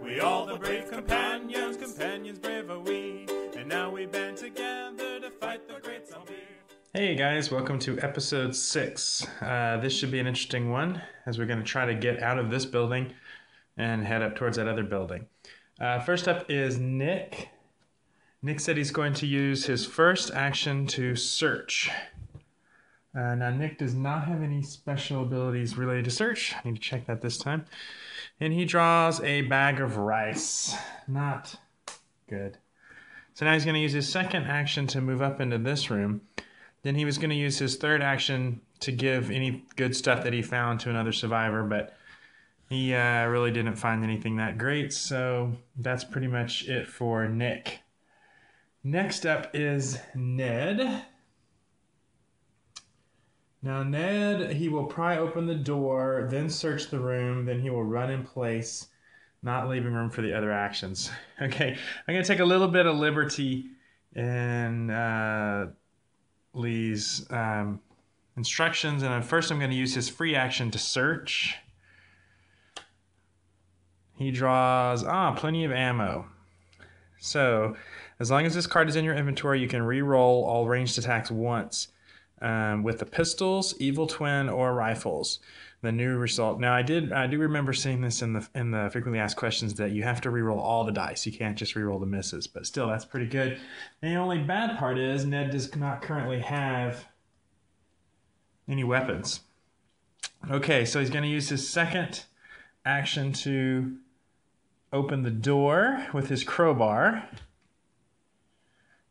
We all the brave companions, companions brave are we, and now we band together to fight the great zombie. Hey guys, welcome to episode 6. This should be an interesting one as we're going to try to get out of this building and head up towards that other building. First up is Nick. Nick said he's going to use his first action to search. Now Nick does not have any special abilities related to search. I need to check that this time. And he draws a bag of rice. Not good. So now he's going to use his second action to move up into this room. Then he was going to use his third action to give any good stuff that he found to another survivor, but he really didn't find anything that great, so that's pretty much it for Nick. Next up is Ned. Now Ned, he will pry open the door, then search the room, then he will run in place, not leaving room for the other actions. Okay, I'm going to take a little bit of liberty in Lee's instructions, and first I'm going to use his free action to search. He draws plenty of ammo. So as long as this card is in your inventory, you can re-roll all ranged attacks once with the pistols, evil twin, or rifles. The new result. Now I do remember seeing this in the frequently asked questions that you have to re-roll all the dice. You can't just re-roll the misses, but still that's pretty good. The only bad part is Ned does not currently have any weapons. Okay, so he's going to use his second action to open the door with his crowbar.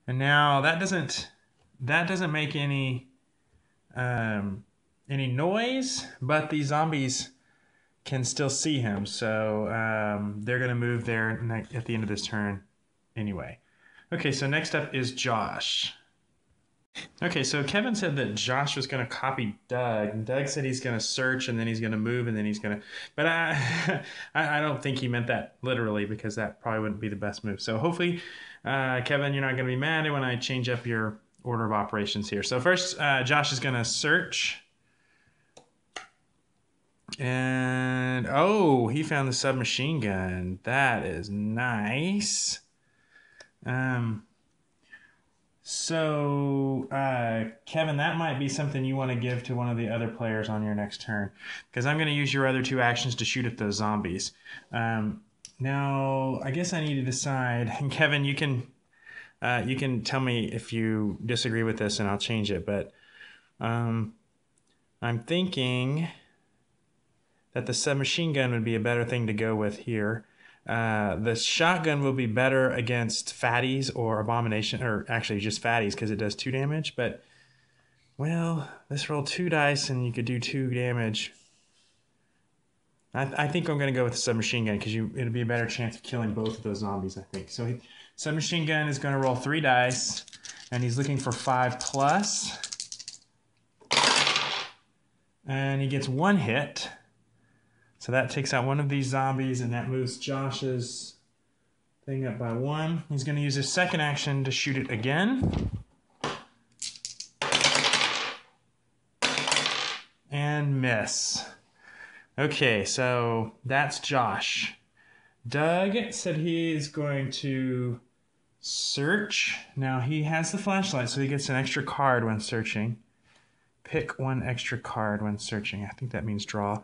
And now that doesn't make any noise, but the zombies can still see him, so they're going to move there at the end of this turn anyway. Okay, so next up is Josh. Okay, so Kevin said that Josh was going to copy Doug, and Doug said he's going to search, and then he's going to move, and then he's going to... But I don't think he meant that literally, because that probably wouldn't be the best move. So hopefully, Kevin, you're not going to be mad when I change up your order of operations here. So first, Josh is going to search. And, oh, he found the submachine gun. That is nice. So, Kevin, that might be something you want to give to one of the other players on your next turn, because I'm going to use your other two actions to shoot at those zombies. Now, I guess I need to decide, and Kevin, you can tell me if you disagree with this and I'll change it, but I'm thinking that the submachine gun would be a better thing to go with here. The shotgun will be better against fatties or abomination, or actually just fatties because it does 2 damage, but, well, let's roll 2 dice and you could do 2 damage. I think I'm going to go with the submachine gun because it'll be a better chance of killing both of those zombies, I think. So submachine gun is going to roll 3 dice, and he's looking for 5+. And he gets 1 hit. So that takes out one of these zombies, and that moves Josh's thing up by 1. He's going to use his second action to shoot it again. And miss. Okay, so that's Josh. Doug said he is going to search. Now he has the flashlight, so he gets an extra card when searching. Pick 1 extra card when searching. I think that means draw.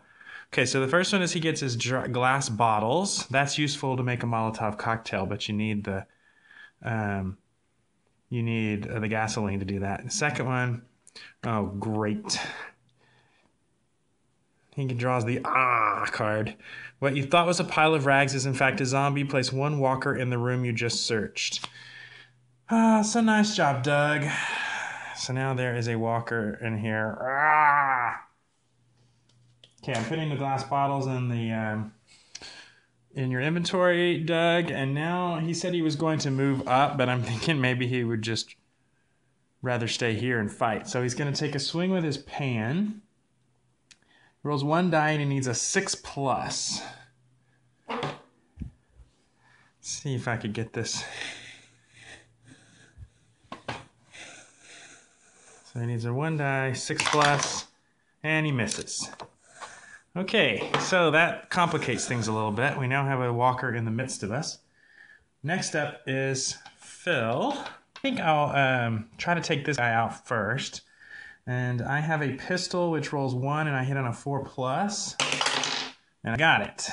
Okay, so the first one is he gets his glass bottles. That's useful to make a Molotov cocktail, but you need the gasoline to do that. The second one, oh great. He draws the card. What you thought was a pile of rags is in fact a zombie. Place 1 walker in the room you just searched. So nice job, Doug. So now there is a walker in here. Okay, I'm putting the glass bottles in your inventory, Doug, and now he said he was going to move up, but I'm thinking maybe he would just rather stay here and fight. So he's going to take a swing with his pan. He rolls 1 die and he needs a 6+. Let's see if I could get this. So he needs a 1 die, 6+, and he misses. Okay, so that complicates things a little bit. We now have a walker in the midst of us. Next up is Phil. I think I'll try to take this guy out first. And I have a pistol which rolls 1 and I hit on a 4+. And I got it.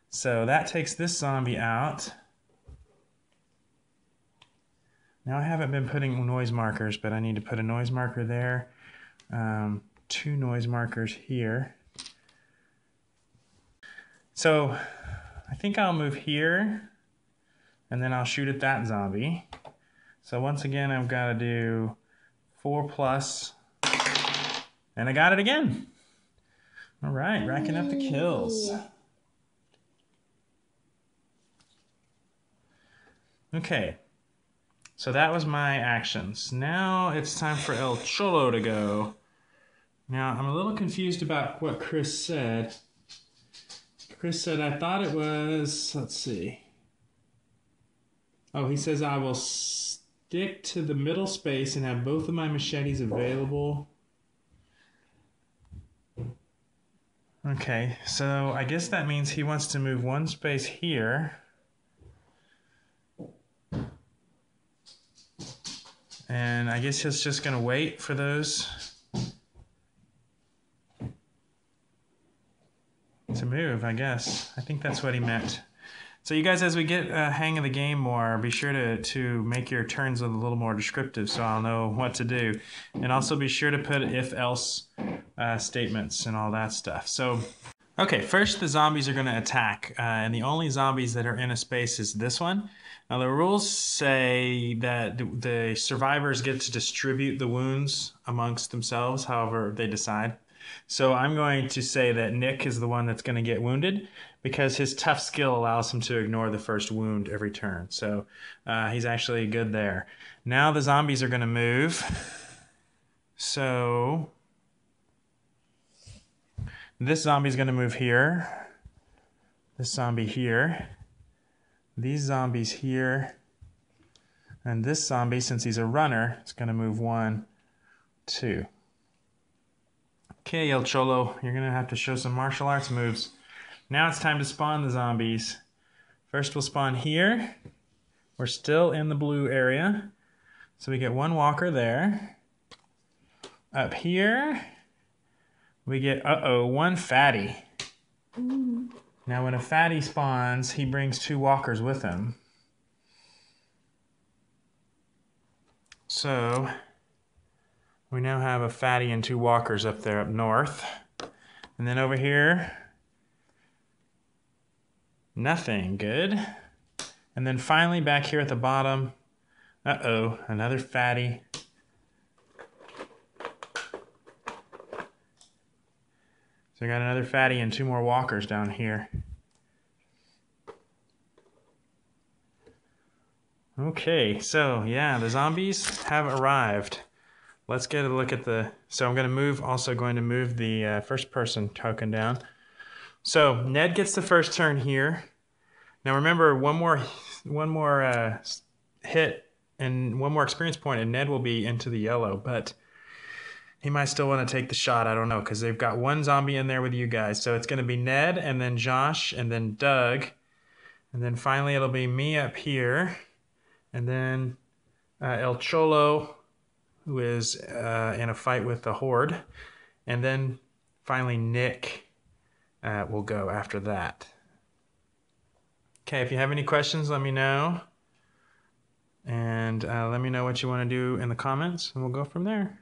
So that takes this zombie out. Now I haven't been putting noise markers, but I need to put a noise marker there. 2 noise markers here. So I think I'll move here and then I'll shoot at that zombie. So once again, I've got to do 4+, and I got it again. All right, racking up the kills. Okay, so that was my actions. Now it's time for El Cholo to go. Now, I'm a little confused about what Chris said. Chris said, I thought it was, let's see. Oh, he says, I will stick to the middle space and have both of my machetes available. Okay, so I guess that means he wants to move 1 space here. And I guess he's just going to wait for those to move, I guess. I think that's what he meant. So you guys, as we get a hang of the game more, be sure to make your turns a little more descriptive so I'll know what to do. And also be sure to put if-else statements and all that stuff. So, okay, first the zombies are going to attack. And the only zombies that are in a space is this one. Now the rules say that the survivors get to distribute the wounds amongst themselves, however they decide. So I'm going to say that Nick is the one that's going to get wounded because his tough skill allows him to ignore the first wound every turn. So he's actually good there. Now the zombies are going to move. So this zombie is going to move here. This zombie here. These zombies here. And this zombie, since he's a runner, is going to move 1, 2. Okay, El Cholo, you're going to have to show some martial arts moves. Now it's time to spawn the zombies. First we'll spawn here. We're still in the blue area. So we get 1 walker there. Up here, we get, 1 fatty. Now when a fatty spawns, he brings 2 walkers with him. So we now have a fatty and 2 walkers up there up north. And then over here, nothing. Good. And then finally back here at the bottom, another fatty. So I got another fatty and 2 more walkers down here. Okay, so yeah, the zombies have arrived. Let's get a look at the, so I'm going to move the first person token down. So Ned gets the first turn here. Now remember, one more hit and 1 more experience point and Ned will be into the yellow, but he might still want to take the shot, I don't know, because they've got 1 zombie in there with you guys. So it's going to be Ned and then Josh and then Doug. And then finally it'll be me up here. And then El Cholo, who is in a fight with the Horde. And then finally Nick will go after that. Okay, if you have any questions, let me know. And let me know what you want to do in the comments, and we'll go from there.